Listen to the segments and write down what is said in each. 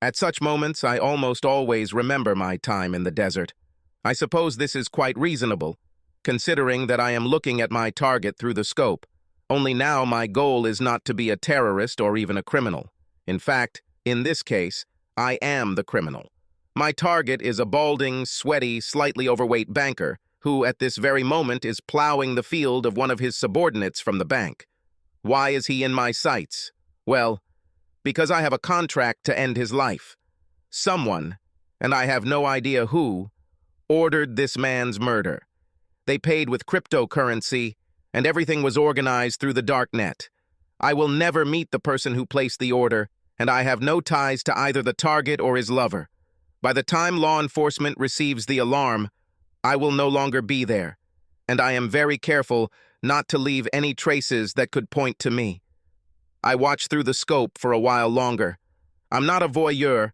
At such moments, I almost always remember my time in the desert. I suppose this is quite reasonable, considering that I am looking at my target through the scope. Only now my goal is not to be a terrorist or even a criminal. In fact, in this case, I am the criminal. My target is a balding, sweaty, slightly overweight banker who at this very moment is plowing the field of one of his subordinates from the bank. Why is he in my sights? Well, because I have a contract to end his life. Someone, and I have no idea who, ordered this man's murder. They paid with cryptocurrency, and everything was organized through the dark net. I will never meet the person who placed the order, and I have no ties to either the target or his lover. By the time law enforcement receives the alarm, I will no longer be there, and I am very careful not to leave any traces that could point to me. I watch through the scope for a while longer. I'm not a voyeur,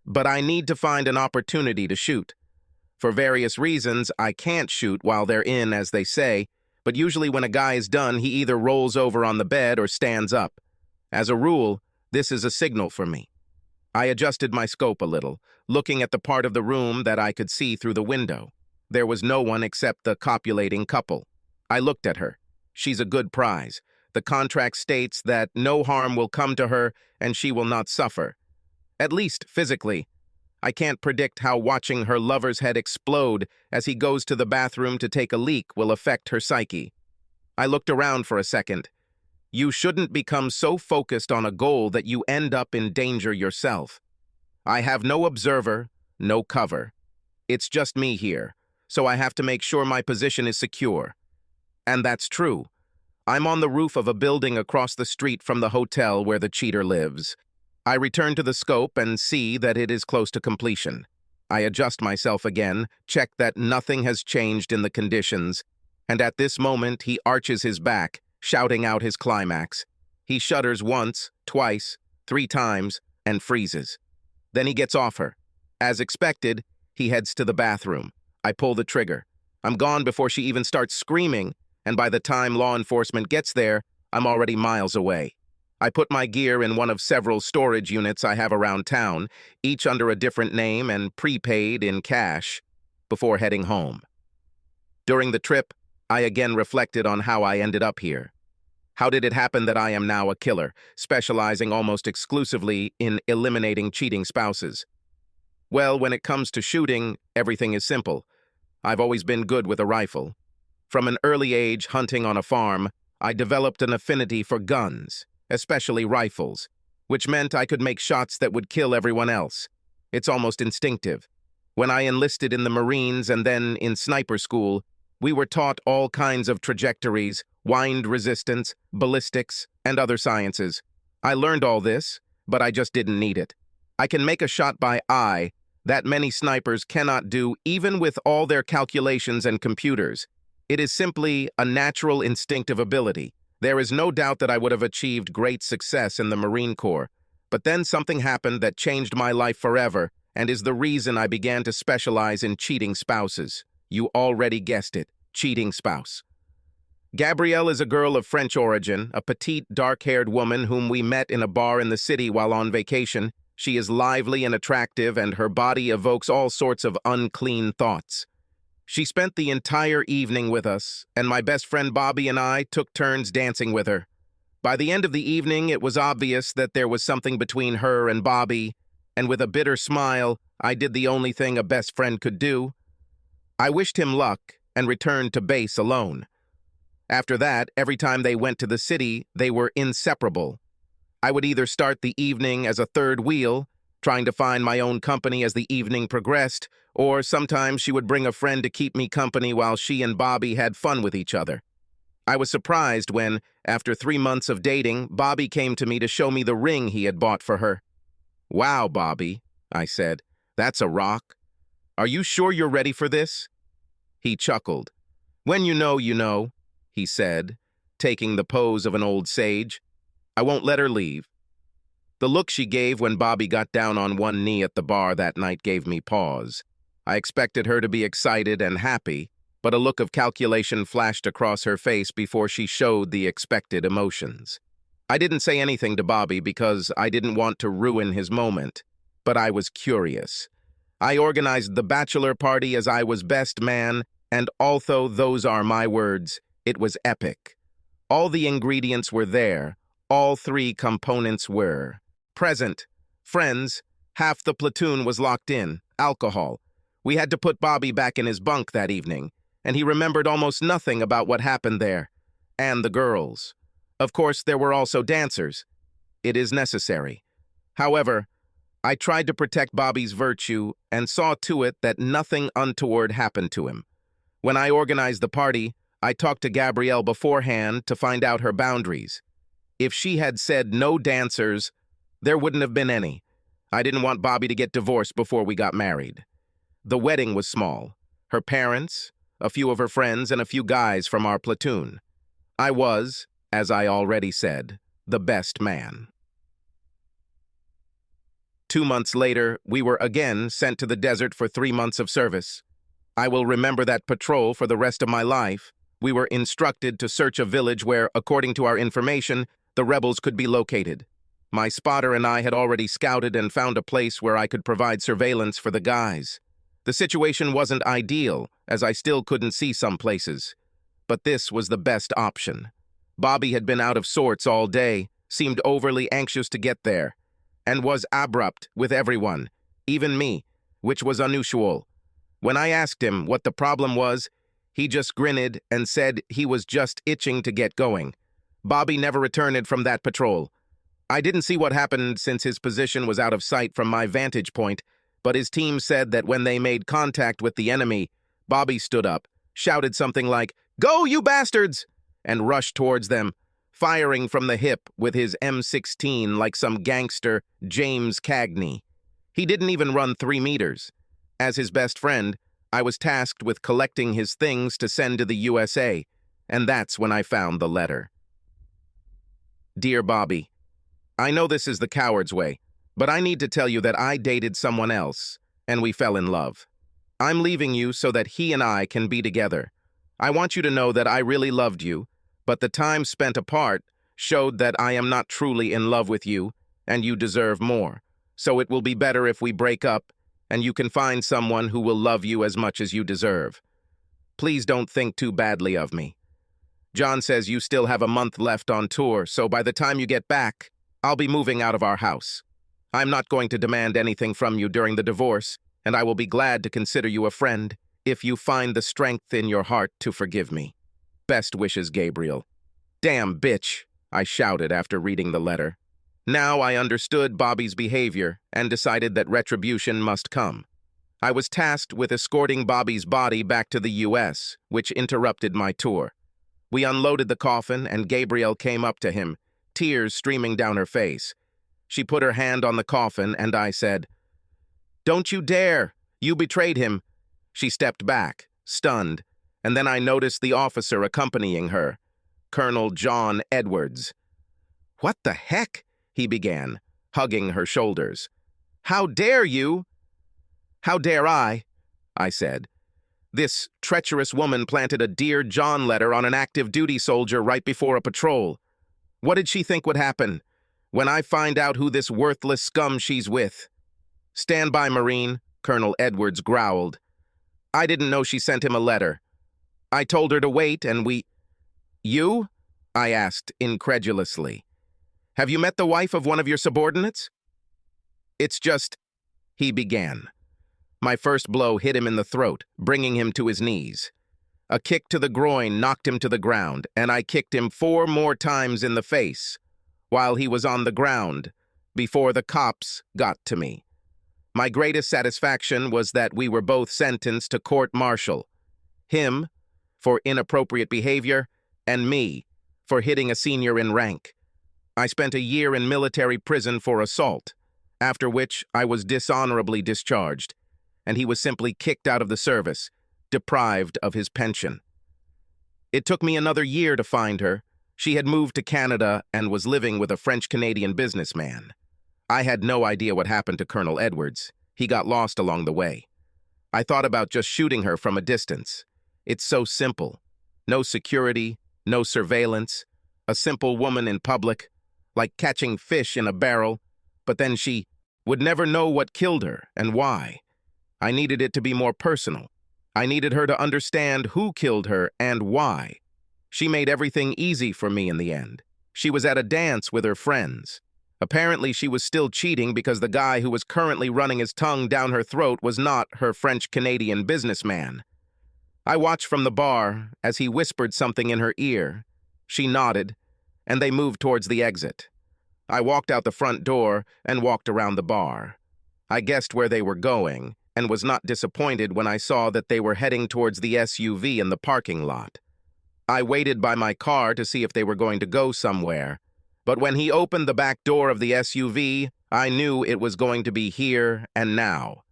but I need to find an opportunity to shoot. For various reasons, I can't shoot while they're in, as they say, but usually when a guy is done, he either rolls over on the bed or stands up. As a rule, this is a signal for me. I adjusted my scope a little, looking at the part of the room that I could see through the window. There was no one except the copulating couple. I looked at her. She's a good prize. The contract states that no harm will come to her and she will not suffer. At least physically. I can't predict how watching her lover's head explode as he goes to the bathroom to take a leak will affect her psyche. I looked around for a second. You shouldn't become so focused on a goal that you end up in danger yourself. I have no observer, no cover. It's just me here, so I have to make sure my position is secure. And that's true. I'm on the roof of a building across the street from the hotel where the cheater lives. I return to the scope and see that it is close to completion. I adjust myself again, check that nothing has changed in the conditions, and at this moment he arches his back, shouting out his climax. He shudders once, twice, 3 times, and freezes. Then he gets off her. As expected, he heads to the bathroom. I pull the trigger. I'm gone before she even starts screaming, and by the time law enforcement gets there, I'm already miles away. I put my gear in one of several storage units I have around town, each under a different name and prepaid in cash, before heading home. During the trip, I again reflected on how I ended up here. How did it happen that I am now a killer, specializing almost exclusively in eliminating cheating spouses? Well, when it comes to shooting, everything is simple. I've always been good with a rifle. From an early age hunting on a farm, I developed an affinity for guns, especially rifles, which meant I could make shots that would kill everyone else. It's almost instinctive. When I enlisted in the Marines and then in sniper school, we were taught all kinds of trajectories, wind resistance, ballistics, and other sciences. I learned all this, but I just didn't need it. I can make a shot by eye that many snipers cannot do even with all their calculations and computers. It is simply a natural instinctive ability. There is no doubt that I would have achieved great success in the Marine Corps, but then something happened that changed my life forever and is the reason I began to specialize in cheating spouses. You already guessed it, cheating spouse. Gabrielle is a girl of French origin, a petite, dark-haired woman whom we met in a bar in the city while on vacation. She is lively and attractive, and her body evokes all sorts of unclean thoughts. She spent the entire evening with us, and my best friend Bobby and I took turns dancing with her. By the end of the evening, it was obvious that there was something between her and Bobby, and with a bitter smile, I did the only thing a best friend could do. I wished him luck and returned to base alone. After that, every time they went to the city, they were inseparable. I would either start the evening as a third wheel, trying to find my own company as the evening progressed, or sometimes she would bring a friend to keep me company while she and Bobby had fun with each other. I was surprised when, after 3 months of dating, Bobby came to me to show me the ring he had bought for her. "Wow, Bobby," I said, "that's a rock. Are you sure you're ready for this?" He chuckled. "When you know," he said, taking the pose of an old sage. "I won't let her leave." The look she gave when Bobby got down on one knee at the bar that night gave me pause. I expected her to be excited and happy, but a look of calculation flashed across her face before she showed the expected emotions. I didn't say anything to Bobby because I didn't want to ruin his moment, but I was curious. I organized the bachelor party as I was best man, and although those are my words, it was epic. All the ingredients were there. All three components were present. Friends. Half the platoon was locked in. Alcohol. We had to put Bobby back in his bunk that evening, and he remembered almost nothing about what happened there. And the girls. Of course, there were also dancers. It is necessary. However, I tried to protect Bobby's virtue and saw to it that nothing untoward happened to him. When I organized the party, I talked to Gabrielle beforehand to find out her boundaries. If she had said no dancers, there wouldn't have been any. I didn't want Bobby to get divorced before we got married. The wedding was small. Her parents, a few of her friends, and a few guys from our platoon. I was, as I already said, the best man. 2 months later, we were again sent to the desert for 3 months of service. I will remember that patrol for the rest of my life. We were instructed to search a village where, according to our information, the rebels could be located. My spotter and I had already scouted and found a place where I could provide surveillance for the guys. The situation wasn't ideal, as I still couldn't see some places. But this was the best option. Bobby had been out of sorts all day, seemed overly anxious to get there, and was abrupt with everyone, even me, which was unusual. When I asked him what the problem was, he just grinned and said he was just itching to get going. Bobby never returned from that patrol. I didn't see what happened since his position was out of sight from my vantage point, but his team said that when they made contact with the enemy, Bobby stood up, shouted something like, "Go, you bastards!" and rushed towards them, firing from the hip with his M16 like some gangster James Cagney. He didn't even run 3 meters. As his best friend, I was tasked with collecting his things to send to the USA, and that's when I found the letter. Dear Bobby, I know this is the coward's way, but I need to tell you that I dated someone else, and we fell in love. I'm leaving you so that he and I can be together. I want you to know that I really loved you, but the time spent apart showed that I am not truly in love with you, and you deserve more. So it will be better if we break up, and you can find someone who will love you as much as you deserve. Please don't think too badly of me. John says you still have a month left on tour, so by the time you get back, I'll be moving out of our house. I'm not going to demand anything from you during the divorce, and I will be glad to consider you a friend if you find the strength in your heart to forgive me. Best wishes, Gabriel. Damn bitch, I shouted after reading the letter. Now I understood Bobby's behavior and decided that retribution must come. I was tasked with escorting Bobby's body back to the US, which interrupted my tour. We unloaded the coffin and Gabrielle came up to him, tears streaming down her face. She put her hand on the coffin and I said, "Don't you dare! You betrayed him." She stepped back, stunned, and then I noticed the officer accompanying her, Colonel John Edwards. "What the heck?" he began, hugging her shoulders. "How dare you?" "How dare I?" said. "This treacherous woman planted a Dear John letter on an active duty soldier right before a patrol. What did she think would happen when I find out who this worthless scum she's with?" "Stand by, Marine," Colonel Edwards growled. "I didn't know she sent him a letter. I told her to wait and we—" "You?" I asked incredulously. "Have you met the wife of one of your subordinates?" "It's just—" he began. My first blow hit him in the throat, bringing him to his knees. A kick to the groin knocked him to the ground, and I kicked him 4 more times in the face while he was on the ground before the cops got to me. My greatest satisfaction was that we were both sentenced to court-martial. Him for inappropriate behavior, and me for hitting a senior in rank. I spent a year in military prison for assault, after which I was dishonorably discharged, and he was simply kicked out of the service, deprived of his pension. It took me another year to find her. She had moved to Canada and was living with a French-Canadian businessman. I had no idea what happened to Colonel Edwards. He got lost along the way. I thought about just shooting her from a distance. It's so simple. No security, no surveillance, a simple woman in public, like catching fish in a barrel, but then she would never know what killed her and why. I needed it to be more personal. I needed her to understand who killed her and why. She made everything easy for me in the end. She was at a dance with her friends. Apparently, she was still cheating because the guy who was currently running his tongue down her throat was not her French-Canadian businessman. I watched from the bar as he whispered something in her ear. She nodded, and they moved towards the exit. I walked out the front door and walked around the bar. I guessed where they were going and was not disappointed when I saw that they were heading towards the SUV in the parking lot. I waited by my car to see if they were going to go somewhere, but when he opened the back door of the SUV, I knew it was going to be here and now.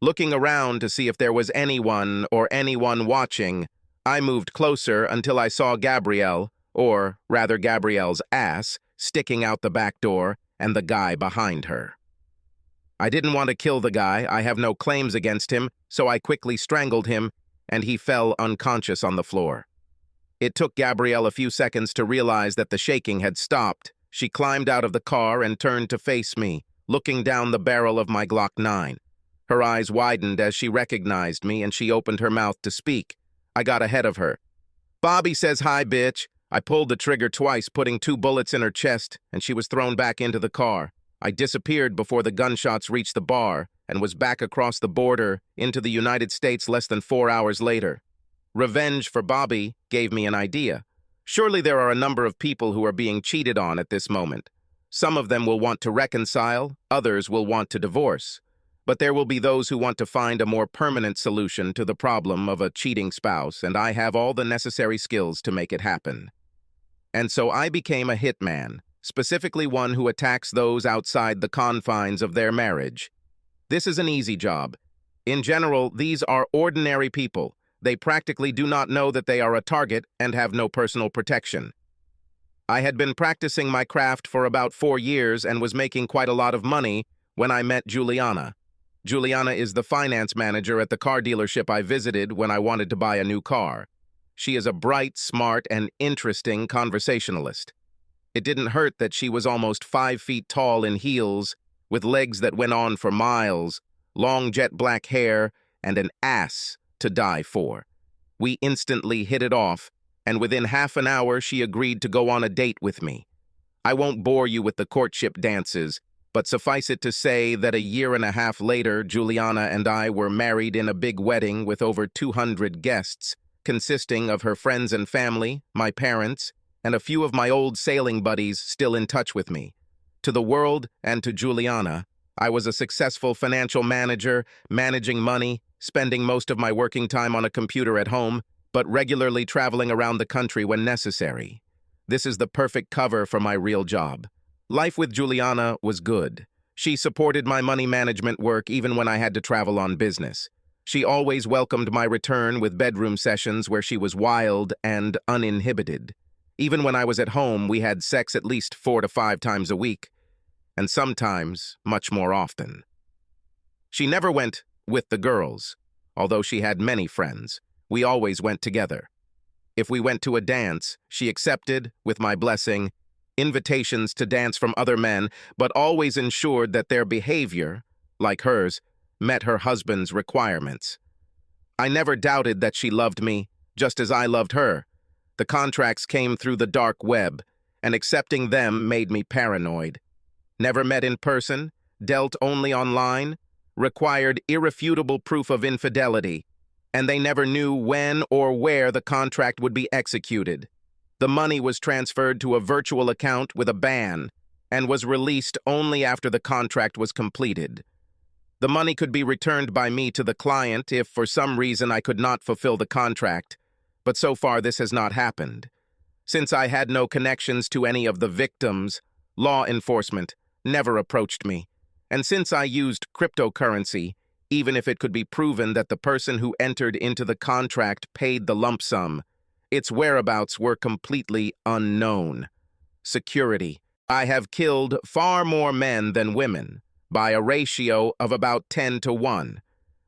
Looking around to see if there was anyone or anyone watching, I moved closer until I saw Gabrielle, or rather Gabrielle's ass, sticking out the back door and the guy behind her. I didn't want to kill the guy, I have no claims against him, so I quickly strangled him, and he fell unconscious on the floor. It took Gabrielle a few seconds to realize that the shaking had stopped. She climbed out of the car and turned to face me, looking down the barrel of my Glock 9. Her eyes widened as she recognized me, and she opened her mouth to speak. I got ahead of her. "Bobby says hi, bitch." I pulled the trigger twice, putting 2 bullets in her chest, and she was thrown back into the car. I disappeared before the gunshots reached the bar and was back across the border into the United States less than 4 hours later. Revenge for Bobby gave me an idea. Surely there are a number of people who are being cheated on at this moment. Some of them will want to reconcile, others will want to divorce. But there will be those who want to find a more permanent solution to the problem of a cheating spouse, and I have all the necessary skills to make it happen. And so I became a hitman, specifically one who attacks those outside the confines of their marriage. This is an easy job. In general, these are ordinary people. They practically do not know that they are a target and have no personal protection. I had been practicing my craft for about 4 years and was making quite a lot of money when I met Juliana. Juliana is the finance manager at the car dealership I visited when I wanted to buy a new car. She is a bright, smart, and interesting conversationalist. It didn't hurt that she was almost 5 feet tall in heels, with legs that went on for miles, long jet black hair, and an ass to die for. We instantly hit it off, and within half an hour she agreed to go on a date with me. I won't bore you with the courtship dances, but suffice it to say that a year and a half later, Juliana and I were married in a big wedding with over 200 guests, consisting of her friends and family, my parents, and a few of my old sailing buddies still in touch with me. To the world and to Juliana, I was a successful financial manager, managing money, spending most of my working time on a computer at home, but regularly traveling around the country when necessary. This is the perfect cover for my real job. Life with Juliana was good. She supported my money management work even when I had to travel on business. She always welcomed my return with bedroom sessions where she was wild and uninhibited. Even when I was at home, we had sex at least 4 to 5 times a week, and sometimes much more often. She never went with the girls, although she had many friends. We always went together. If we went to a dance, she accepted, with my blessing, invitations to dance from other men, but always ensured that their behavior, like hers, met her husband's requirements. I never doubted that she loved me, just as I loved her. The contracts came through the dark web, and accepting them made me paranoid. Never met in person, dealt only online, required irrefutable proof of infidelity, and they never knew when or where the contract would be executed. The money was transferred to a virtual account with a ban and was released only after the contract was completed. The money could be returned by me to the client if for some reason I could not fulfill the contract, but so far this has not happened. Since I had no connections to any of the victims, law enforcement never approached me. And since I used cryptocurrency, even if it could be proven that the person who entered into the contract paid the lump sum, its whereabouts were completely unknown. Security. I have killed far more men than women, by a ratio of about 10 to 1.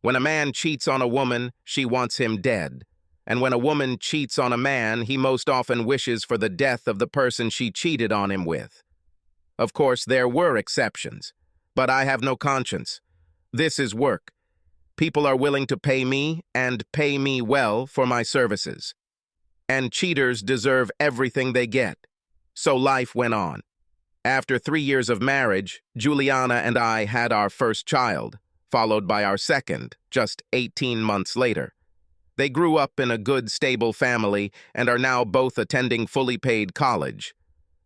When a man cheats on a woman, she wants him dead. And when a woman cheats on a man, he most often wishes for the death of the person she cheated on him with. Of course, there were exceptions. But I have no conscience. This is work. People are willing to pay me, and pay me well, for my services. And cheaters deserve everything they get. So life went on. After 3 years of marriage, Juliana and I had our first child, followed by our second, just 18 months later. They grew up in a good, stable family and are now both attending fully paid college.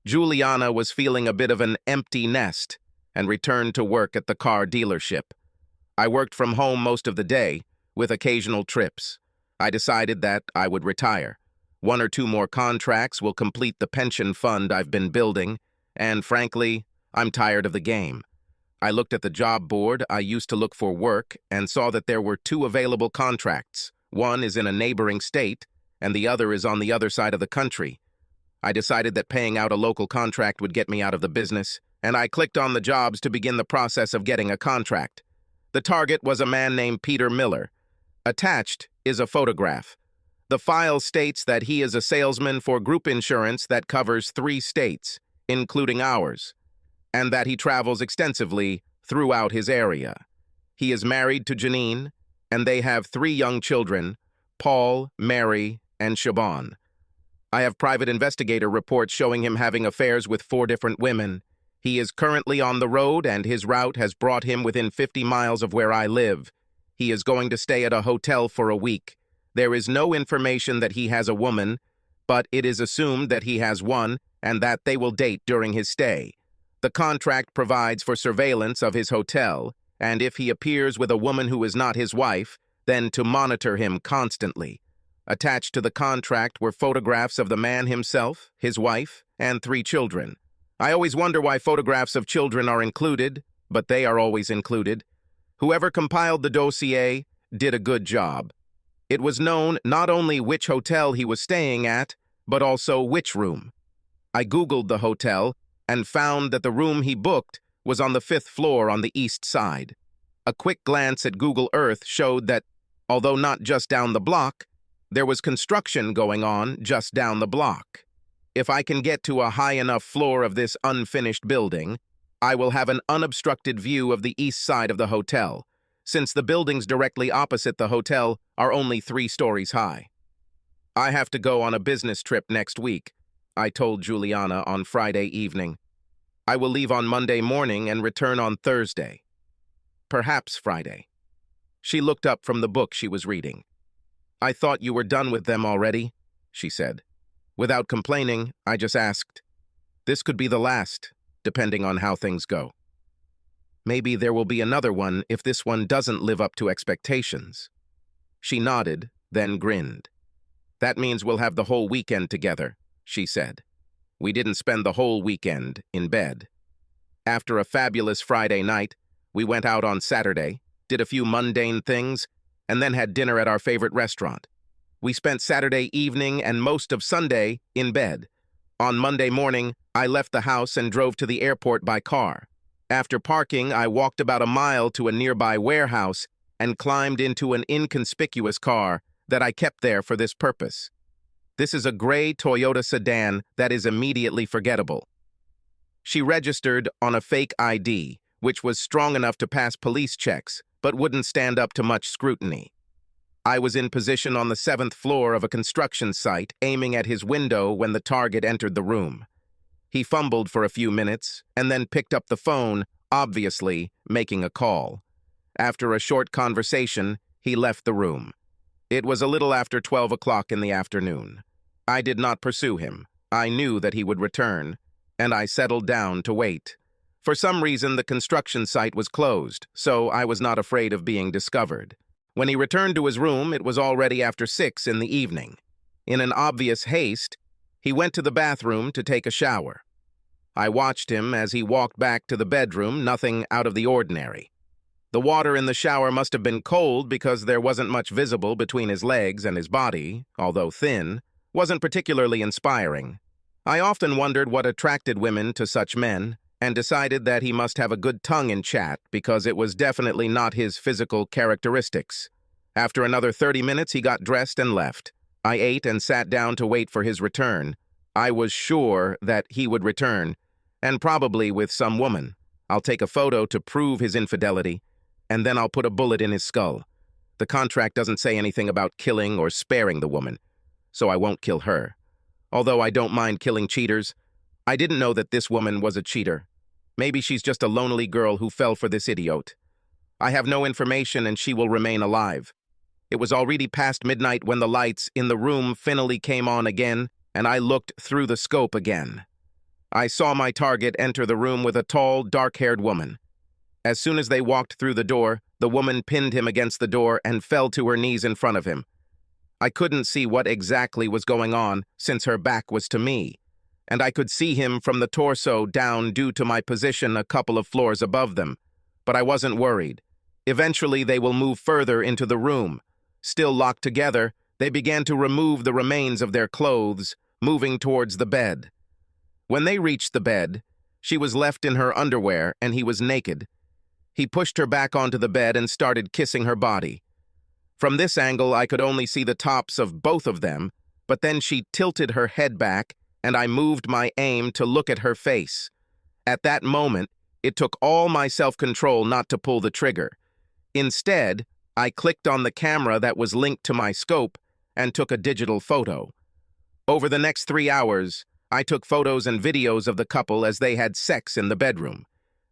Juliana was feeling a bit of an empty nest and returned to work at the car dealership. I worked from home most of the day, with occasional trips. I decided that I would retire. 1 or 2 more contracts will complete the pension fund I've been building, and frankly, I'm tired of the game. I looked at the job board I used to look for work and saw that there were 2 available contracts. One is in a neighboring state, and the other is on the other side of the country. I decided that paying out a local contract would get me out of the business, and I clicked on the jobs to begin the process of getting a contract. The target was a man named Peter Miller. Attached is a photograph. The file states that he is a salesman for group insurance that covers 3 states, including ours, and that he travels extensively throughout his area. He is married to Janine, and they have 3 young children, Paul, Mary, and Siobhan. I have private investigator reports showing him having affairs with 4 different women. He is currently on the road, and his route has brought him within 50 miles of where I live. He is going to stay at a hotel for a week. There is no information that he has a woman, but it is assumed that he has one and that they will date during his stay. The contract provides for surveillance of his hotel, and if he appears with a woman who is not his wife, then to monitor him constantly. Attached to the contract were photographs of the man himself, his wife, and 3 children. I always wonder why photographs of children are included, but they are always included. Whoever compiled the dossier did a good job. It was known not only which hotel he was staying at, but also which room. I Googled the hotel and found that the room he booked was on the 5th floor on the east side. A quick glance at Google Earth showed that, although not just down the block, there was construction going on just down the block. If I can get to a high enough floor of this unfinished building, I will have an unobstructed view of the east side of the hotel, since the buildings directly opposite the hotel are only 3 stories high. I have to go on a business trip next week, I told Juliana on Friday evening. I will leave on Monday morning and return on Thursday. Perhaps Friday. She looked up from the book she was reading. I thought you were done with them already, she said. Without complaining, I just asked. This could be the last, depending on how things go. Maybe there will be another one if this one doesn't live up to expectations. She nodded, then grinned. That means we'll have the whole weekend together, she said. We didn't spend the whole weekend in bed. After a fabulous Friday night, we went out on Saturday, did a few mundane things, and then had dinner at our favorite restaurant. We spent Saturday evening and most of Sunday in bed. On Monday morning, I left the house and drove to the airport by car. After parking, I walked about a mile to a nearby warehouse and climbed into an inconspicuous car that I kept there for this purpose. This is a gray Toyota sedan that is immediately forgettable. She registered on a fake ID, which was strong enough to pass police checks, but wouldn't stand up to much scrutiny. I was in position on the 7th floor of a construction site, aiming at his window when the target entered the room. He fumbled for a few minutes and then picked up the phone, obviously making a call. After a short conversation, he left the room. It was a little after 12 o'clock in the afternoon. I did not pursue him. I knew that he would return, and I settled down to wait. For some reason, the construction site was closed, so I was not afraid of being discovered. When he returned to his room, it was already after 6 in the evening. In an obvious haste, he went to the bathroom to take a shower. I watched him as he walked back to the bedroom, nothing out of the ordinary. The water in the shower must have been cold because there wasn't much visible between his legs, and his body, although thin, wasn't particularly inspiring. I often wondered what attracted women to such men, and decided that he must have a good tongue in chat because it was definitely not his physical characteristics. After another 30 minutes, he got dressed and left. I ate and sat down to wait for his return. I was sure that he would return, and probably with some woman. I'll take a photo to prove his infidelity, and then I'll put a bullet in his skull. The contract doesn't say anything about killing or sparing the woman, so I won't kill her. Although I don't mind killing cheaters, I didn't know that this woman was a cheater. Maybe she's just a lonely girl who fell for this idiot. I have no information and she will remain alive. It was already past midnight when the lights in the room finally came on again, and I looked through the scope again. I saw my target enter the room with a tall, dark-haired woman. As soon as they walked through the door, the woman pinned him against the door and fell to her knees in front of him. I couldn't see what exactly was going on since her back was to me, and I could see him from the torso down due to my position a couple of floors above them, but I wasn't worried. Eventually, they will move further into the room. Still locked together, they began to remove the remains of their clothes, moving towards the bed. When they reached the bed, she was left in her underwear and he was naked. He pushed her back onto the bed and started kissing her body. From this angle, I could only see the tops of both of them, but then she tilted her head back and I moved my aim to look at her face. At that moment, it took all my self-control not to pull the trigger. Instead, I clicked on the camera that was linked to my scope and took a digital photo. Over the next 3 hours, I took photos and videos of the couple as they had sex in the bedroom.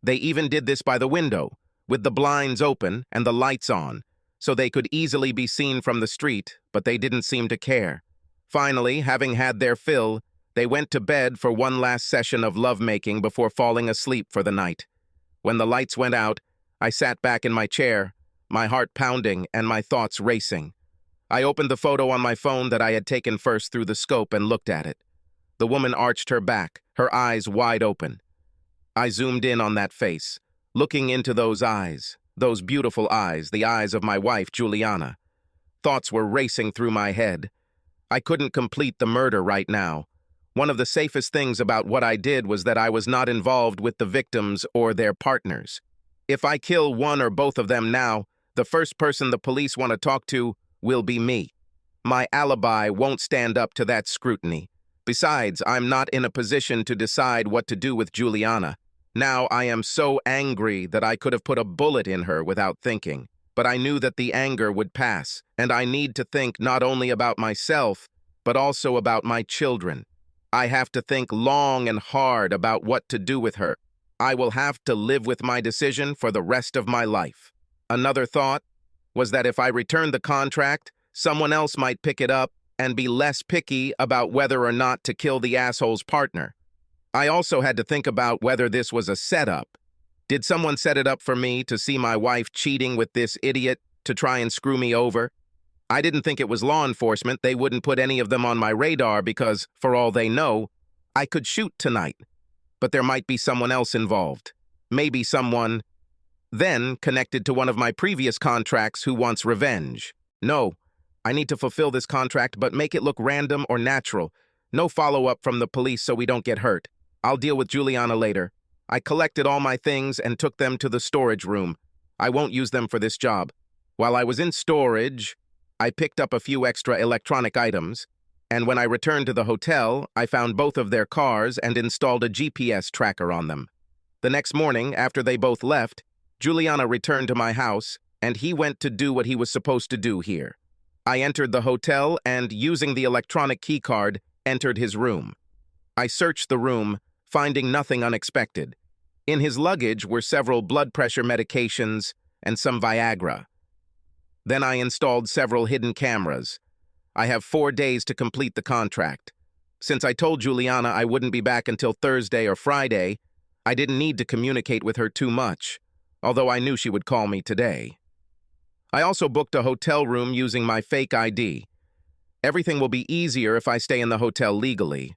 They even did this by the window, with the blinds open and the lights on, so they could easily be seen from the street, but they didn't seem to care. Finally, having had their fill, they went to bed for one last session of lovemaking before falling asleep for the night. When the lights went out, I sat back in my chair, my heart pounding and my thoughts racing. I opened the photo on my phone that I had taken first through the scope and looked at it. The woman arched her back, her eyes wide open. I zoomed in on that face, looking into those eyes, those beautiful eyes, the eyes of my wife, Juliana. Thoughts were racing through my head. I couldn't complete the murder right now. One of the safest things about what I did was that I was not involved with the victims or their partners. If I kill one or both of them now, the first person the police want to talk to will be me. My alibi won't stand up to that scrutiny. Besides, I'm not in a position to decide what to do with Juliana. Now I am so angry that I could have put a bullet in her without thinking. But I knew that the anger would pass, and I need to think not only about myself, but also about my children. I have to think long and hard about what to do with her. I will have to live with my decision for the rest of my life. Another thought was that if I returned the contract, someone else might pick it up and be less picky about whether or not to kill the asshole's partner. I also had to think about whether this was a setup. Did someone set it up for me to see my wife cheating with this idiot to try and screw me over? I didn't think it was law enforcement. They wouldn't put any of them on my radar because, for all they know, I could shoot tonight. But there might be someone else involved. Maybe someone, then, connected to one of my previous contracts who wants revenge. No, I need to fulfill this contract, but make it look random or natural. No follow-up from the police so we don't get hurt. I'll deal with Juliana later. I collected all my things and took them to the storage room. I won't use them for this job. While I was in storage, I picked up a few extra electronic items, and when I returned to the hotel, I found both of their cars and installed a GPS tracker on them. The next morning, after they both left, Juliana returned to my house, and he went to do what he was supposed to do here. I entered the hotel and, using the electronic keycard, entered his room. I searched the room, finding nothing unexpected. In his luggage were several blood pressure medications and some Viagra. Then I installed several hidden cameras. I have 4 days to complete the contract. Since I told Juliana I wouldn't be back until Thursday or Friday, I didn't need to communicate with her too much, although I knew she would call me today. I also booked a hotel room using my fake ID. Everything will be easier if I stay in the hotel legally.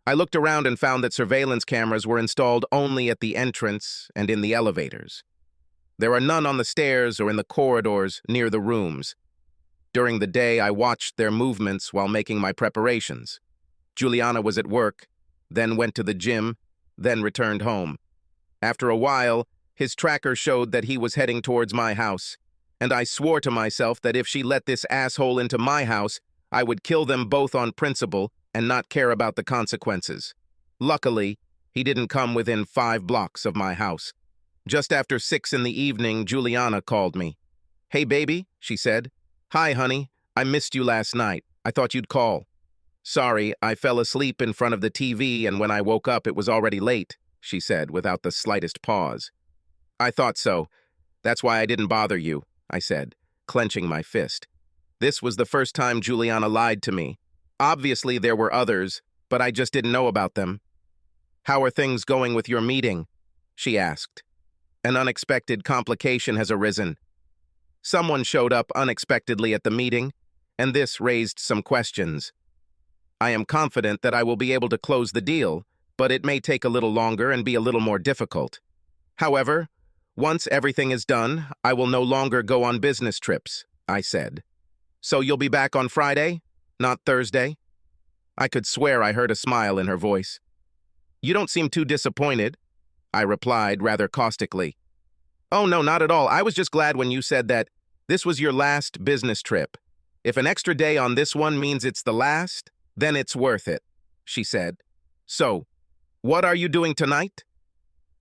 I looked around and found that surveillance cameras were installed only at the entrance and in the elevators. There are none on the stairs or in the corridors near the rooms. During the day, I watched their movements while making my preparations. Juliana was at work, then went to the gym, then returned home. After a while, his tracker showed that he was heading towards my house, and I swore to myself that if she let this asshole into my house, I would kill them both on principle and not care about the consequences. Luckily, He didn't come within 5 blocks of my house. Just after 6 in the evening, Juliana called me. "Hey, baby," she said. "Hi, honey. I missed you last night. I thought you'd call." "Sorry, I fell asleep in front of the TV, and when I woke up, it was already late," she said without the slightest pause. "I thought so. That's why I didn't bother you," I said, clenching my fist. This was the first time Juliana lied to me. Obviously, there were others, but I just didn't know about them. "How are things going with your meeting?" she asked. "An unexpected complication has arisen. Someone showed up unexpectedly at the meeting, and this raised some questions. I am confident that I will be able to close the deal, but it may take a little longer and be a little more difficult. However, once everything is done, I will no longer go on business trips," I said. "So you'll be back on Friday, not Thursday?" I could swear I heard a smile in her voice. "You don't seem too disappointed," I replied rather caustically. "Oh, no, not at all. I was just glad when you said that this was your last business trip. If an extra day on this one means it's the last, then it's worth it," she said. "So, what are you doing tonight?"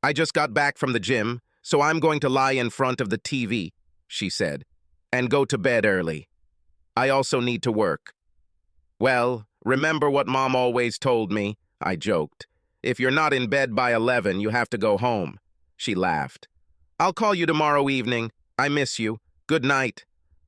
"I just got back from the gym, so I'm going to lie in front of the TV," she said, "and go to bed early. I also need to work." "Well, remember what Mom always told me," I joked. "If you're not in bed by 11, you have to go home." She laughed. "I'll call you tomorrow evening. I miss you. Good night."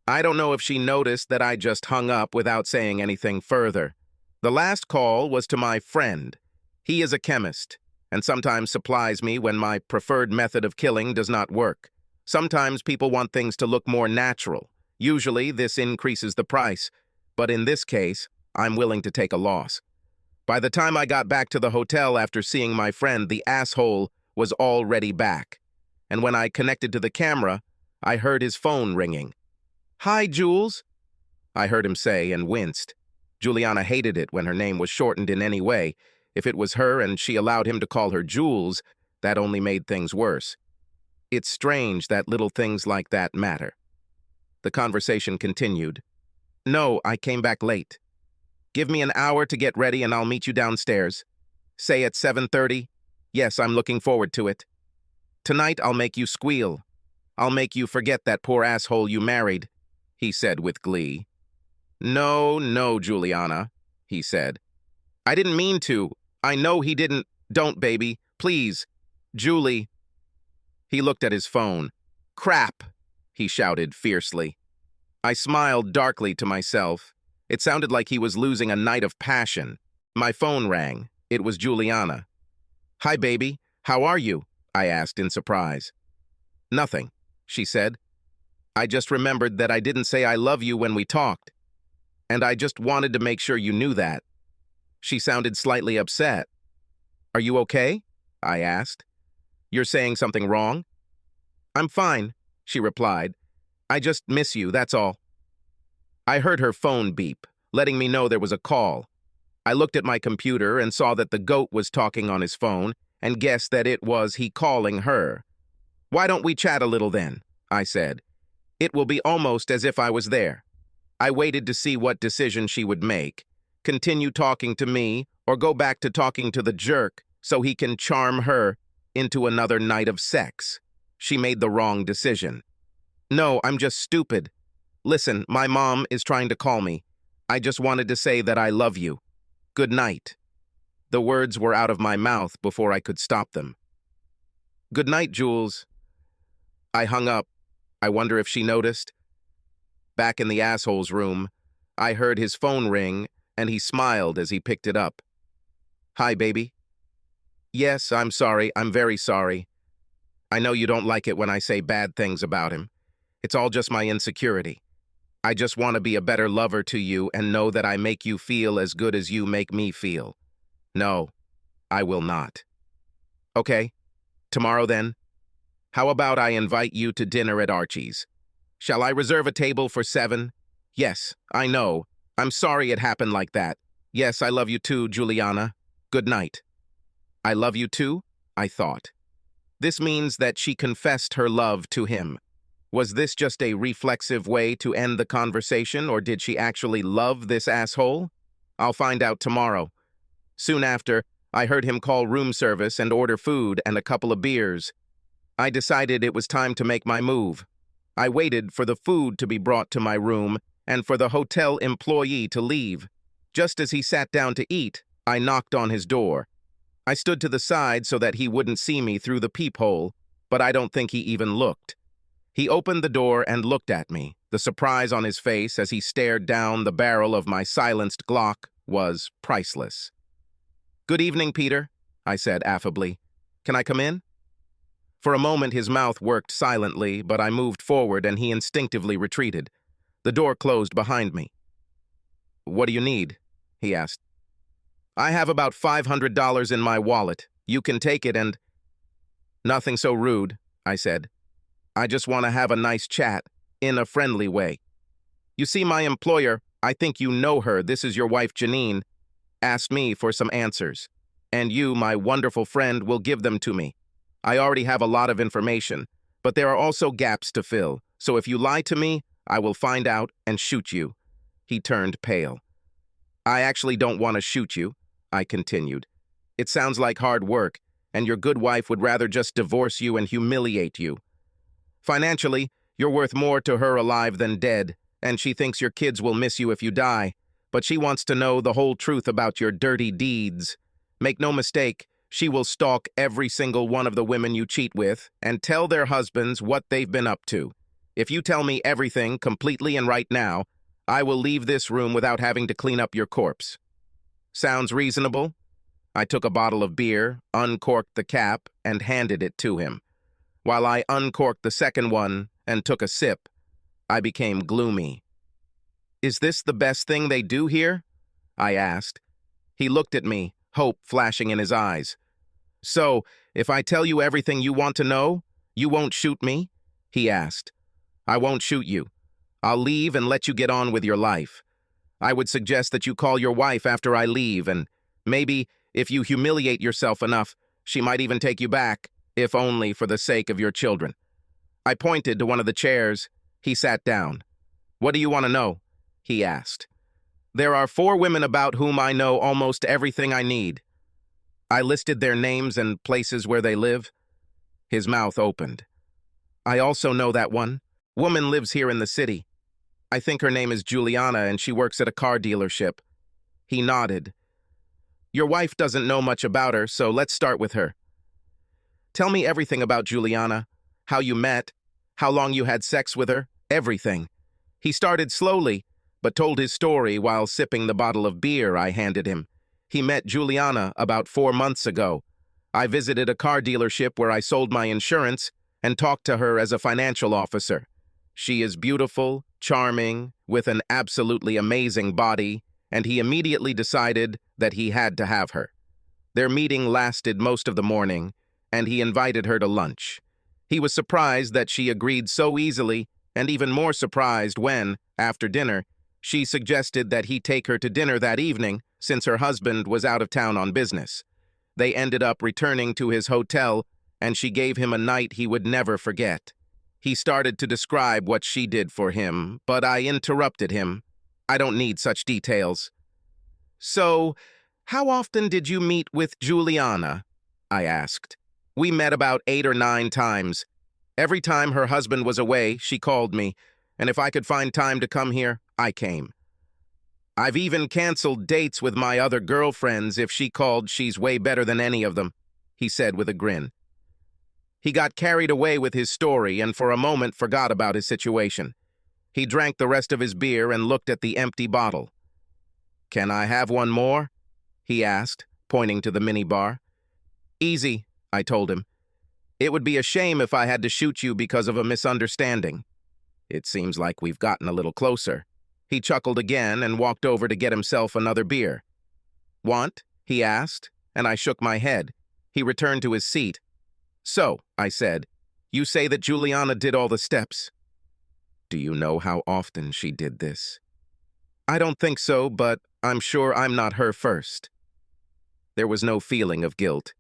I don't know if she noticed that I just hung up without saying anything further. The last call was to my friend. He is a chemist, and sometimes supplies me when my preferred method of killing does not work. Sometimes people want things to look more natural. Usually, this increases the price, but in this case, I'm willing to take a loss. By the time I got back to the hotel after seeing my friend, the asshole was already back. And when I connected to the camera, I heard his phone ringing. "Hi, Jules," I heard him say and winced. Juliana hated it when her name was shortened in any way. If it was her and she allowed him to call her Jules, that only made things worse. It's strange that little things like that matter. The conversation continued. "No, I came back late. Give me an hour to get ready and I'll meet you downstairs. Say at 7:30. Yes, I'm looking forward to it. Tonight I'll make you squeal. I'll make you forget that poor asshole you married," he said with glee. "No, no, Juliana," he said. "I didn't mean to. I know he didn't. Don't, baby. Please. Julie." He looked at his phone. "Crap," he shouted fiercely. I smiled darkly to myself. It sounded like he was losing a night of passion. My phone rang. It was Juliana. "Hi, baby. How are you?" I asked in surprise. "Nothing," she said. "I just remembered that I didn't say I love you when we talked. And I just wanted to make sure you knew that." She sounded slightly upset. "Are you okay?" I asked. "You're saying something wrong?" "I'm fine," she replied. "I just miss you, that's all." I heard her phone beep, letting me know there was a call. I looked at my computer and saw that the goat was talking on his phone and guessed that it was he calling her. "Why don't we chat a little then?" I said. It will be almost as if I was there. I waited to see what decision she would make. Continue talking to me or go back to talking to the jerk so he can charm her into another night of sex. She made the wrong decision. "No, I'm just stupid. Listen, my mom is trying to call me. I just wanted to say that I love you. Good night." The words were out of my mouth before I could stop them. "Good night, Jules." I hung up. I wonder if she noticed. Back in the asshole's room, I heard his phone ring, and he smiled as he picked it up. "Hi, baby." "Yes, I'm sorry. I'm very sorry. I know you don't like it when I say bad things about him. It's all just my insecurity. I just want to be a better lover to you and know that I make you feel as good as you make me feel. No, I will not." "Okay, tomorrow then. How about I invite you to dinner at Archie's? Shall I reserve a table for 7? Yes, I know. I'm sorry it happened like that. Yes, I love you too, Juliana. Good night." I love you too, I thought. This means that she confessed her love to him. Was this just a reflexive way to end the conversation, or did she actually love this asshole? I'll find out tomorrow. Soon after, I heard him call room service and order food and a couple of beers. I decided it was time to make my move. I waited for the food to be brought to my room and for the hotel employee to leave. Just as he sat down to eat, I knocked on his door. I stood to the side so that he wouldn't see me through the peephole, but I don't think he even looked. He opened the door and looked at me. The surprise on his face as he stared down the barrel of my silenced Glock was priceless. "Good evening, Peter," I said affably. "Can I come in?" For a moment his mouth worked silently, but I moved forward and he instinctively retreated. The door closed behind me. "What do you need?" he asked. "I have about $500 in my wallet. You can take it and—" "Nothing so rude," I said. "I just want to have a nice chat, in a friendly way. You see, my employer, I think you know her, this is your wife Janine, asked me for some answers. And you, my wonderful friend, will give them to me. I already have a lot of information, but there are also gaps to fill, so if you lie to me, I will find out and shoot you." He turned pale. "I actually don't want to shoot you," I continued. "It sounds like hard work, and your good wife would rather just divorce you and humiliate you. Financially, you're worth more to her alive than dead, and she thinks your kids will miss you if you die, but she wants to know the whole truth about your dirty deeds. Make no mistake, she will stalk every single one of the women you cheat with and tell their husbands what they've been up to. If you tell me everything completely and right now, I will leave this room without having to clean up your corpse. Sounds reasonable?" I took a bottle of beer, uncorked the cap, and handed it to him. While I uncorked the second one and took a sip, I became gloomy. "Is this the best thing they do here?" I asked. He looked at me, hope flashing in his eyes. "So, if I tell you everything you want to know, you won't shoot me?" he asked. "I won't shoot you. I'll leave and let you get on with your life. I would suggest that you call your wife after I leave, and maybe, if you humiliate yourself enough, she might even take you back, if only for the sake of your children." I pointed to one of the chairs. He sat down. "What do you want to know?" he asked. "There are 4 women about whom I know almost everything I need." I listed their names and places where they live. His mouth opened. "I also know that one. Woman lives here in the city. I think her name is Juliana and she works at a car dealership." He nodded. "Your wife doesn't know much about her, so let's start with her. Tell me everything about Juliana, how you met, how long you had sex with her, everything." He started slowly, but told his story while sipping the bottle of beer I handed him. He met Juliana about 4 months ago. I visited a car dealership where I sold my insurance and talked to her as a financial officer. She is beautiful, charming, with an absolutely amazing body, and he immediately decided that he had to have her. Their meeting lasted most of the morning, and he invited her to lunch. He was surprised that she agreed so easily, and even more surprised when, after dinner, she suggested that he take her to dinner that evening since her husband was out of town on business. They ended up returning to his hotel, and she gave him a night he would never forget. He started to describe what she did for him, but I interrupted him. "I don't need such details." "So, how often did you meet with Juliana?" I asked. "We met about 8 or 9 times. Every time her husband was away, she called me, and if I could find time to come here, I came. I've even canceled dates with my other girlfriends if she called. She's way better than any of them," he said with a grin. He got carried away with his story and for a moment forgot about his situation. He drank the rest of his beer and looked at the empty bottle. "Can I have one more?" he asked, pointing to the minibar. "Easy," I told him. "It would be a shame if I had to shoot you because of a misunderstanding." "It seems like we've gotten a little closer." He chuckled again and walked over to get himself another beer. "Want?" he asked, and I shook my head. He returned to his seat. "So," I said, "you say that Juliana did all the steps. Do you know how often she did this?" "I don't think so, but I'm sure I'm not her first." There was no feeling of guilt.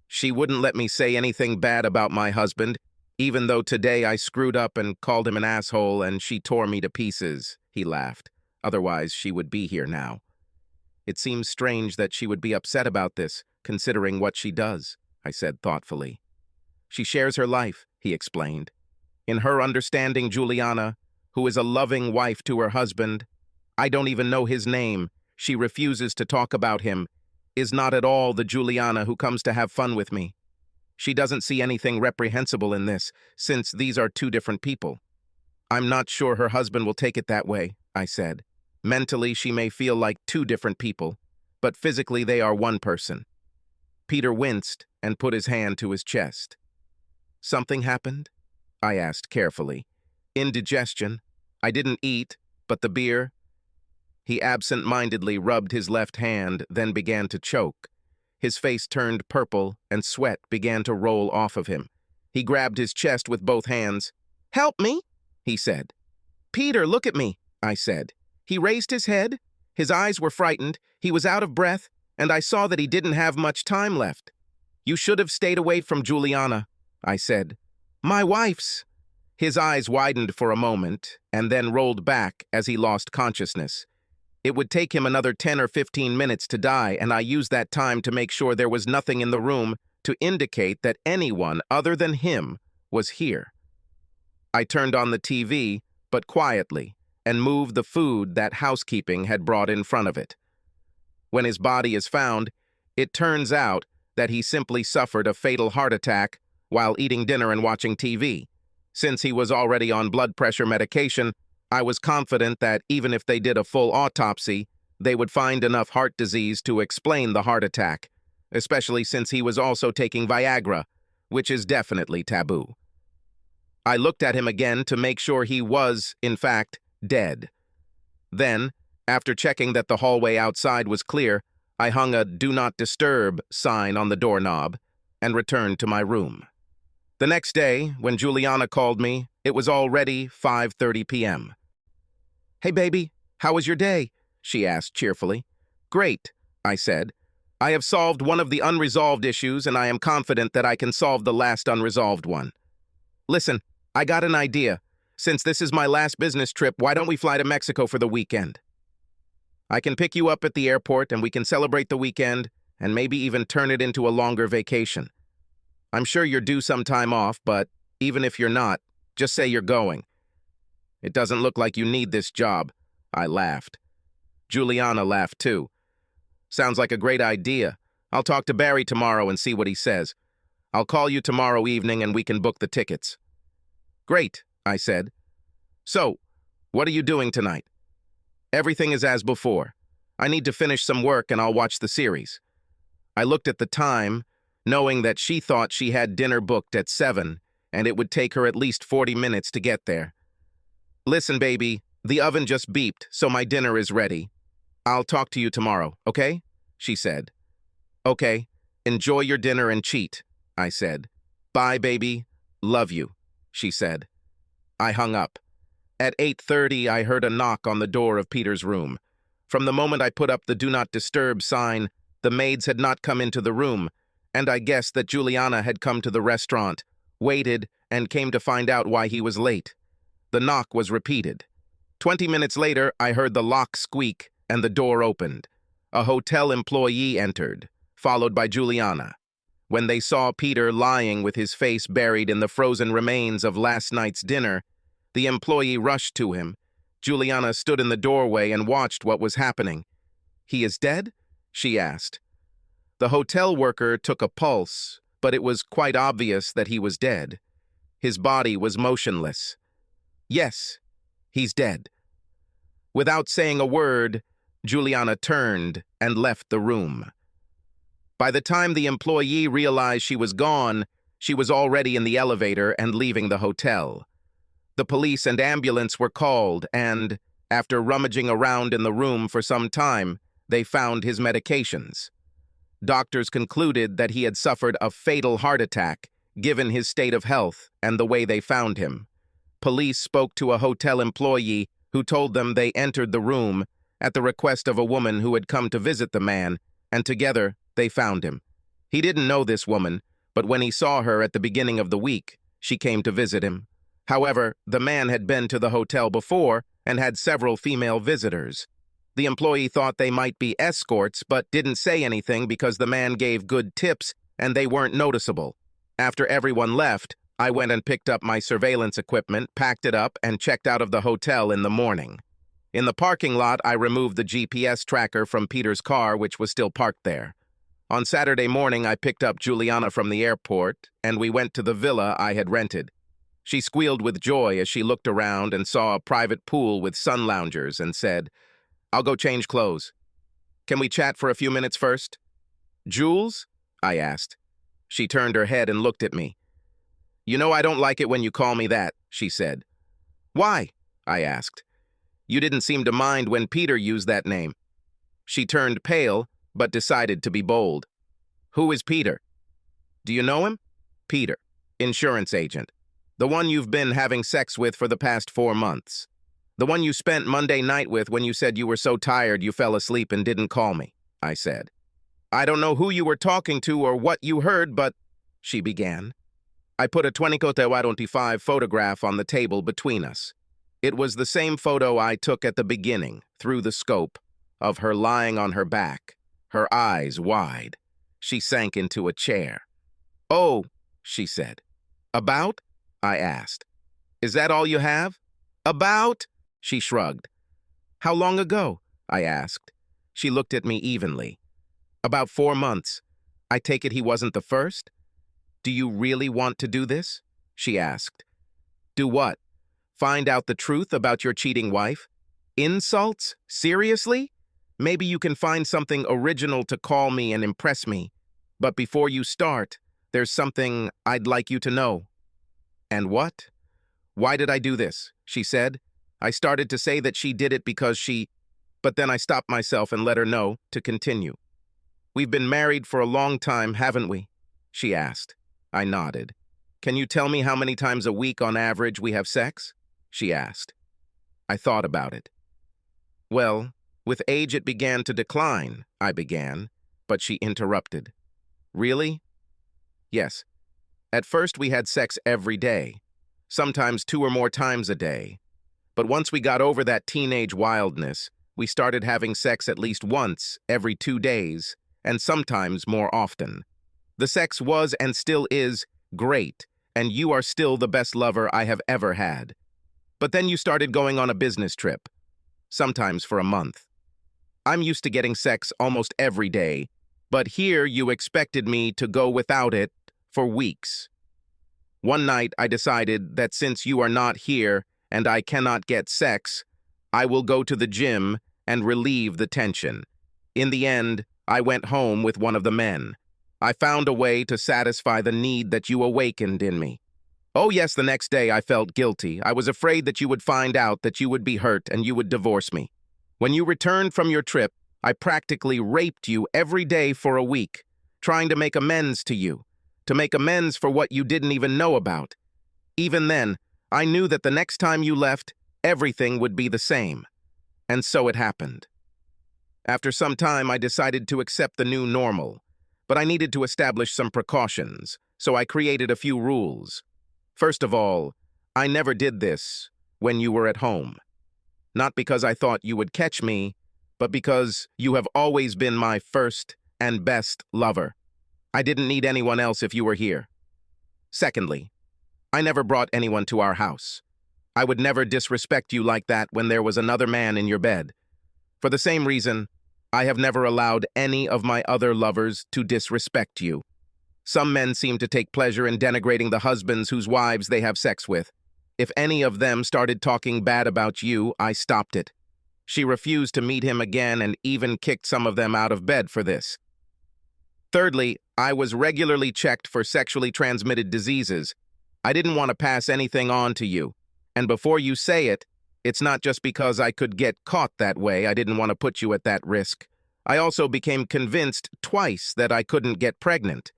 She wouldn't let me say anything bad about my husband, even though today I screwed up and called him an asshole and she tore me to pieces, he laughed. Otherwise, she would be here now. It seems strange that she would be upset about this, considering what she does, I said thoughtfully. She shares her life, he explained. In her understanding, Juliana, who is a loving wife to her husband, I don't even know his name, she refuses to talk about him, is not at all the Juliana who comes to have fun with me. She doesn't see anything reprehensible in this, since these are two different people. I'm not sure her husband will take it that way, I said. Mentally, she may feel like two different people, but physically they are one person. Peter winced and put his hand to his chest. Something happened? I asked carefully. Indigestion. I didn't eat, but the beer. He absent-mindedly rubbed his left hand, then began to choke. His face turned purple, and sweat began to roll off of him. He grabbed his chest with both hands. "Help me," he said. "Peter, look at me," I said. He raised his head. His eyes were frightened. He was out of breath, and I saw that he didn't have much time left. "You should have stayed away from Juliana," I said. "My wife's." His eyes widened for a moment, and then rolled back as he lost consciousness. It would take him another 10 or 15 minutes to die, and I used that time to make sure there was nothing in the room to indicate that anyone other than him was here. I turned on the TV, but quietly, and moved the food that housekeeping had brought in front of it. When his body is found, it turns out that he simply suffered a fatal heart attack while eating dinner and watching TV. Since he was already on blood pressure medication, I was confident that even if they did a full autopsy, they would find enough heart disease to explain the heart attack, especially since he was also taking Viagra, which is definitely taboo. I looked at him again to make sure he was, in fact, dead. Then, after checking that the hallway outside was clear, I hung a "Do Not Disturb" sign on the doorknob and returned to my room. The next day, when Juliana called me, it was already 5:30 p.m. "Hey, baby, how was your day?" she asked cheerfully. "Great," I said. "I have solved one of the unresolved issues, and I am confident that I can solve the last unresolved one. Listen, I got an idea. Since this is my last business trip, why don't we fly to Mexico for the weekend? I can pick you up at the airport, and we can celebrate the weekend, and maybe even turn it into a longer vacation. I'm sure you're due some time off, but even if you're not, just say you're going. It doesn't look like you need this job." I laughed. Juliana laughed too. "Sounds like a great idea. I'll talk to Barry tomorrow and see what he says. I'll call you tomorrow evening and we can book the tickets." "Great," I said. "So, what are you doing tonight?" "Everything is as before. I need to finish some work and I'll watch the series." I looked at the time, knowing that she thought she had dinner booked at 7, and it would take her at least 40 minutes to get there. "Listen, baby, the oven just beeped, so my dinner is ready. I'll talk to you tomorrow, okay?" she said. "Okay, enjoy your dinner and cheat," I said. "Bye, baby. Love you," she said. I hung up. At 8:30, I heard a knock on the door of Peter's room. From the moment I put up the "Do Not Disturb" sign, the maids had not come into the room, and I guessed that Juliana had come to the restaurant, waited, and came to find out why he was late. The knock was repeated. 20 minutes later, I heard the lock squeak and the door opened. A hotel employee entered, followed by Juliana. When they saw Peter lying with his face buried in the frozen remains of last night's dinner, the employee rushed to him. Juliana stood in the doorway and watched what was happening. "He is dead?" she asked. The hotel worker took a pulse, but it was quite obvious that he was dead. His body was motionless. "Yes, he's dead." Without saying a word, Juliana turned and left the room. By the time the employee realized she was gone, she was already in the elevator and leaving the hotel. The police and ambulance were called, and, after rummaging around in the room for some time, they found his medications. Doctors concluded that he had suffered a fatal heart attack, given his state of health and the way they found him. Police spoke to a hotel employee who told them they entered the room at the request of a woman who had come to visit the man, and together they found him. He didn't know this woman, but when he saw her at the beginning of the week, she came to visit him. However, the man had been to the hotel before and had several female visitors. The employee thought they might be escorts, but didn't say anything because the man gave good tips and they weren't noticeable. After everyone left, I went and picked up my surveillance equipment, packed it up, and checked out of the hotel in the morning. In the parking lot, I removed the GPS tracker from Peter's car, which was still parked there. On Saturday morning, I picked up Juliana from the airport, and we went to the villa I had rented. She squealed with joy as she looked around and saw a private pool with sun loungers and said, "I'll go change clothes. Can we chat for a few minutes first?" "Jules?" I asked. She turned her head and looked at me. "You know I don't like it when you call me that," she said. "Why?" I asked. "You didn't seem to mind when Peter used that name." She turned pale, but decided to be bold. "Who is Peter?" "Do you know him?" "Peter, insurance agent. The one you've been having sex with for the past 4 months. The one you spent Monday night with when you said you were so tired you fell asleep and didn't call me," I said. "I don't know who you were talking to or what you heard, but—" she began. I put a 2025 photograph on the table between us. It was the same photo I took at the beginning, through the scope, of her lying on her back, her eyes wide. She sank into a chair. "Oh," she said. "About?" I asked. "Is that all you have?" "About?" She shrugged. "How long ago?" I asked. She looked at me evenly. "About 4 months. I take it he wasn't the first?" "Do you really want to do this?" she asked. "Do what? Find out the truth about your cheating wife? Insults? Seriously? Maybe you can find something original to call me and impress me. But before you start, there's something I'd like you to know." "And what?" "Why did I do this?" she said. I started to say that she did it because she... But then I stopped myself and let her know to continue. "We've been married for a long time, haven't we?" she asked. I nodded. "Can you tell me how many times a week on average we have sex?" she asked. I thought about it. "Well, with age it began to decline," I began, but she interrupted. "Really?" "Yes. At first we had sex every day, sometimes 2 or more times a day. But once we got over that teenage wildness, we started having sex at least once every 2 days, and sometimes more often. The sex was and still is great, and you are still the best lover I have ever had. But then you started going on a business trip, sometimes for a month. I'm used to getting sex almost every day, but here you expected me to go without it for weeks. One night I decided that since you are not here and I cannot get sex, I will go to the gym and relieve the tension. In the end, I went home with one of the men. I found a way to satisfy the need that you awakened in me. Oh yes, the next day I felt guilty. I was afraid that you would find out, that you would be hurt, and you would divorce me. When you returned from your trip, I practically raped you every day for a week, trying to make amends to you, to make amends for what you didn't even know about. Even then, I knew that the next time you left, everything would be the same. And so it happened. After some time, I decided to accept the new normal, but I needed to establish some precautions, so I created a few rules. First of all, I never did this when you were at home. Not because I thought you would catch me, but because you have always been my first and best lover. I didn't need anyone else if you were here. Secondly, I never brought anyone to our house. I would never disrespect you like that when there was another man in your bed. For the same reason, I have never allowed any of my other lovers to disrespect you. Some men seem to take pleasure in denigrating the husbands whose wives they have sex with. If any of them started talking bad about you, I stopped it. She refused to meet him again and even kicked some of them out of bed for this. Thirdly, I was regularly checked for sexually transmitted diseases. I didn't want to pass anything on to you. And before you say it, it's not just because I could get caught that way. I didn't want to put you at that risk. I also became convinced twice that I couldn't get pregnant.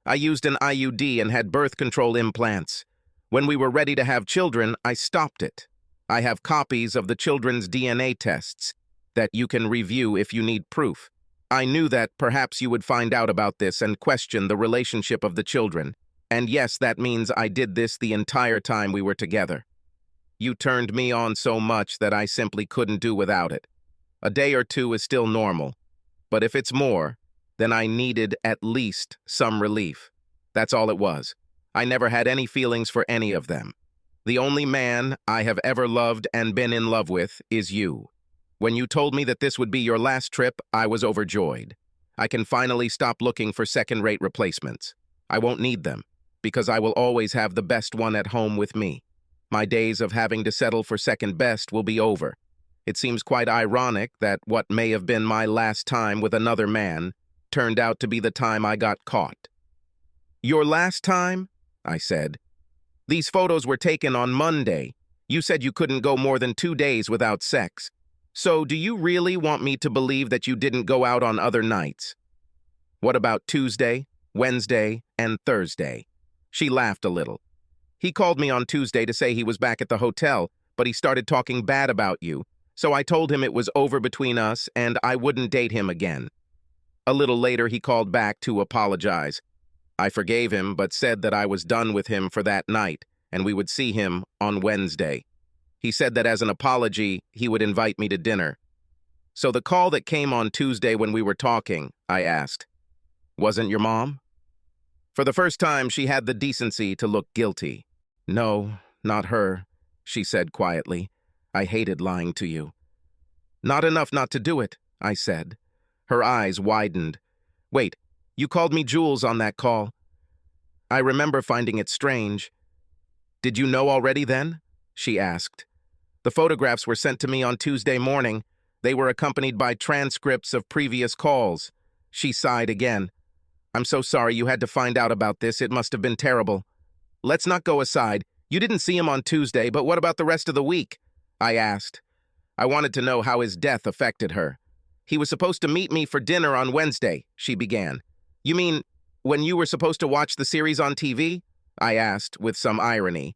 I used an IUD and had birth control implants. When we were ready to have children, I stopped it. I have copies of the children's DNA tests that you can review if you need proof. I knew that perhaps you would find out about this and question the relationship of the children. And yes, that means I did this the entire time we were together. You turned me on so much that I simply couldn't do without it. A day or two is still normal. But if it's more, then I needed at least some relief. That's all it was. I never had any feelings for any of them. The only man I have ever loved and been in love with is you. When you told me that this would be your last trip, I was overjoyed. I can finally stop looking for second-rate replacements. I won't need them, because I will always have the best one at home with me. My days of having to settle for second best will be over. It seems quite ironic that what may have been my last time with another man turned out to be the time I got caught. Your last time? I said. These photos were taken on Monday. You said you couldn't go more than 2 days without sex. So do you really want me to believe that you didn't go out on other nights? What about Tuesday, Wednesday, and Thursday? She laughed a little. He called me on Tuesday to say he was back at the hotel, but he started talking bad about you, so I told him it was over between us and I wouldn't date him again. A little later, he called back to apologize. I forgave him, but said that I was done with him for that night, and we would see him on Wednesday. He said that as an apology, he would invite me to dinner. So the call that came on Tuesday when we were talking, I asked, wasn't your mom? For the first time, she had the decency to look guilty. No, not her, she said quietly. I hated lying to you. Not enough not to do it, I said. Her eyes widened. Wait, you called me Jules on that call. I remember finding it strange. Did you know already then? She asked. The photographs were sent to me on Tuesday morning. They were accompanied by transcripts of previous calls. She sighed again. I'm so sorry you had to find out about this. It must have been terrible. Let's not go aside. You didn't see him on Tuesday, but what about the rest of the week? I asked. I wanted to know how his death affected her. He was supposed to meet me for dinner on Wednesday, she began. You mean when you were supposed to watch the series on TV? I asked with some irony.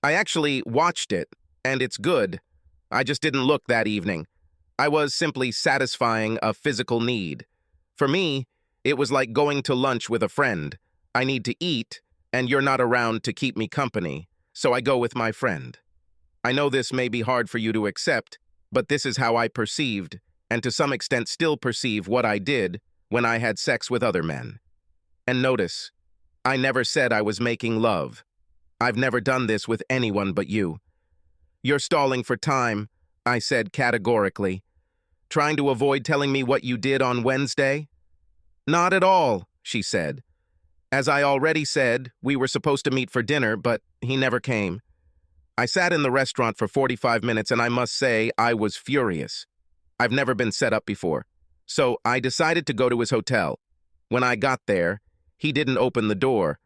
I actually watched it, and it's good. I just didn't look that evening. I was simply satisfying a physical need. For me, it was like going to lunch with a friend. I need to eat, and you're not around to keep me company, so I go with my friend. I know this may be hard for you to accept, but this is how I perceived, and to some extent still perceive what I did when I had sex with other men. And notice, I never said I was making love. I've never done this with anyone but you. You're stalling for time, I said categorically. Trying to avoid telling me what you did on Wednesday? Not at all, she said. As I already said, we were supposed to meet for dinner, but he never came. I sat in the restaurant for 45 minutes, and I must say I was furious. I've never been set up before. So I decided to go to his hotel. When I got there, he didn't open the door,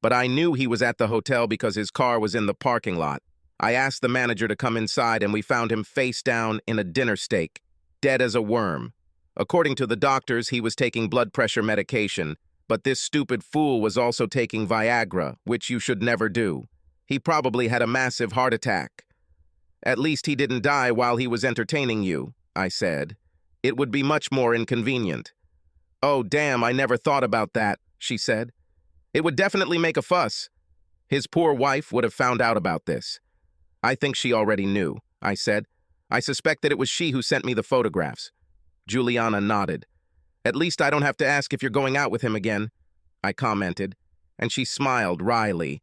but I knew he was at the hotel because his car was in the parking lot. I asked the manager to come inside, and we found him face down in a dinner steak, dead as a worm. According to the doctors, he was taking blood pressure medication, but this stupid fool was also taking Viagra, which you should never do. He probably had a massive heart attack. At least he didn't die while he was entertaining you, I said. It would be much more inconvenient. Oh, damn, I never thought about that, she said. It would definitely make a fuss. His poor wife would have found out about this. I think she already knew, I said. I suspect that it was she who sent me the photographs. Juliana nodded. At least I don't have to ask if you're going out with him again, I commented, and she smiled wryly.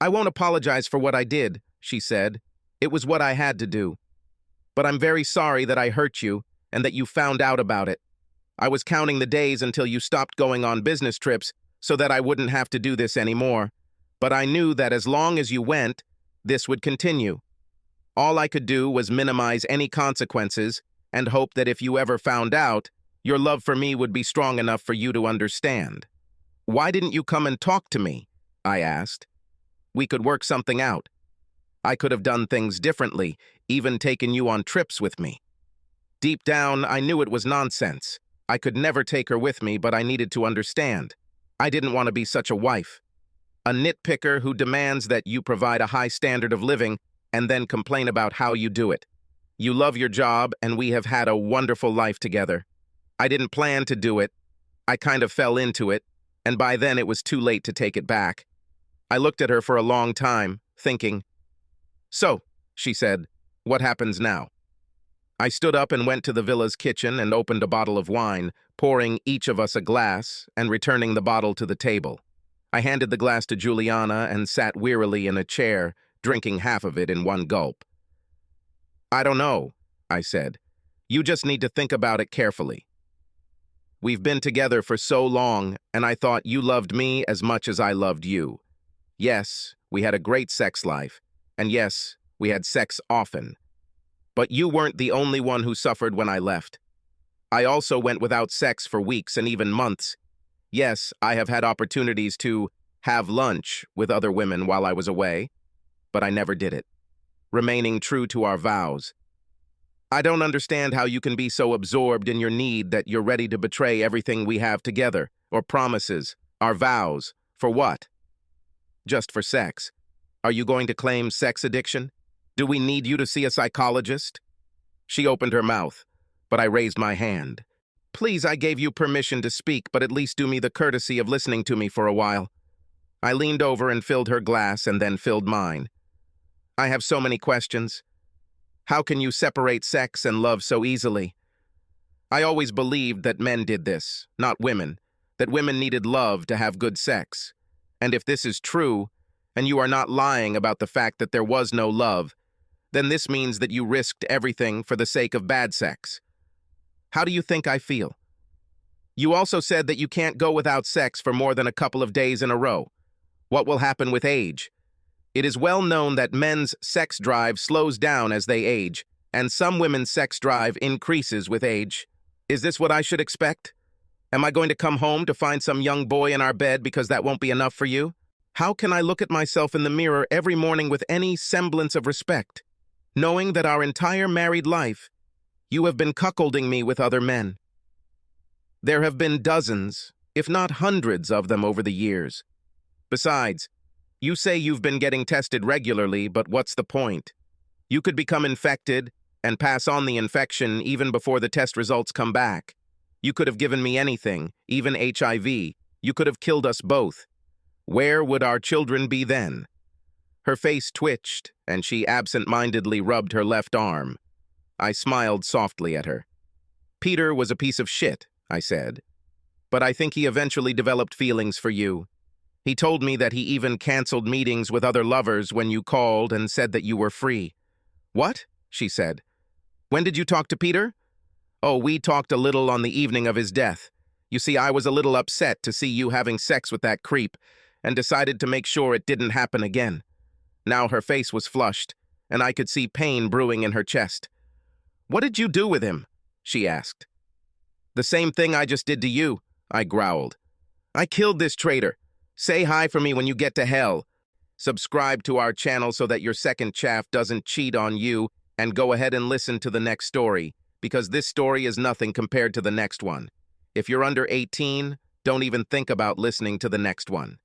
I won't apologize for what I did, she said. It was what I had to do. But I'm very sorry that I hurt you and that you found out about it. I was counting the days until you stopped going on business trips so that I wouldn't have to do this anymore. But I knew that as long as you went, this would continue. All I could do was minimize any consequences and hope that if you ever found out, your love for me would be strong enough for you to understand. Why didn't you come and talk to me? I asked. We could work something out. I could have done things differently, even taken you on trips with me. Deep down, I knew it was nonsense. I could never take her with me, but I needed to understand. I didn't want to be such a wife. A nitpicker who demands that you provide a high standard of living and then complain about how you do it. You love your job, and we have had a wonderful life together. I didn't plan to do it. I kind of fell into it, and by then it was too late to take it back. I looked at her for a long time, thinking. So, she said, what happens now? I stood up and went to the villa's kitchen and opened a bottle of wine, pouring each of us a glass and returning the bottle to the table. I handed the glass to Juliana and sat wearily in a chair, drinking half of it in one gulp. "I don't know," I said. "You just need to think about it carefully. We've been together for so long, and I thought you loved me as much as I loved you. Yes, we had a great sex life, and yes, we had sex often. But you weren't the only one who suffered when I left. I also went without sex for weeks and even months. Yes, I have had opportunities to have lunch with other women while I was away, but I never did it, remaining true to our vows. I don't understand how you can be so absorbed in your need that you're ready to betray everything we have together, or promises, our vows. For what? Just for sex. Are you going to claim sex addiction? Do we need you to see a psychologist?" She opened her mouth, but I raised my hand. "Please, I gave you permission to speak, but at least do me the courtesy of listening to me for a while." I leaned over and filled her glass and then filled mine. "I have so many questions. How can you separate sex and love so easily? I always believed that men did this, not women, that women needed love to have good sex. And if this is true, and you are not lying about the fact that there was no love, then this means that you risked everything for the sake of bad sex. How do you think I feel? You also said that you can't go without sex for more than a couple of days in a row. What will happen with age? It is well known that men's sex drive slows down as they age, and some women's sex drive increases with age. Is this what I should expect? Am I going to come home to find some young boy in our bed because that won't be enough for you? How can I look at myself in the mirror every morning with any semblance of respect, knowing that our entire married life, you have been cuckolding me with other men? There have been dozens, if not hundreds of them over the years. Besides, you say you've been getting tested regularly, but what's the point? You could become infected and pass on the infection even before the test results come back. You could have given me anything, even HIV. You could have killed us both. Where would our children be then? Her face twitched, and she absent-mindedly rubbed her left arm. I smiled softly at her. Peter was a piece of shit, I said. But I think he eventually developed feelings for you. He told me that he even canceled meetings with other lovers when you called and said that you were free. What? She said. When did you talk to Peter? Oh, we talked a little on the evening of his death. You see, I was a little upset to see you having sex with that creep, and decided to make sure it didn't happen again. Now her face was flushed, and I could see pain brewing in her chest. What did you do with him? She asked. The same thing I just did to you, I growled. I killed this traitor. Say hi for me when you get to hell. Subscribe to our channel so that your second chaff doesn't cheat on you, and go ahead and listen to the next story, because this story is nothing compared to the next one. If you're under 18, don't even think about listening to the next one.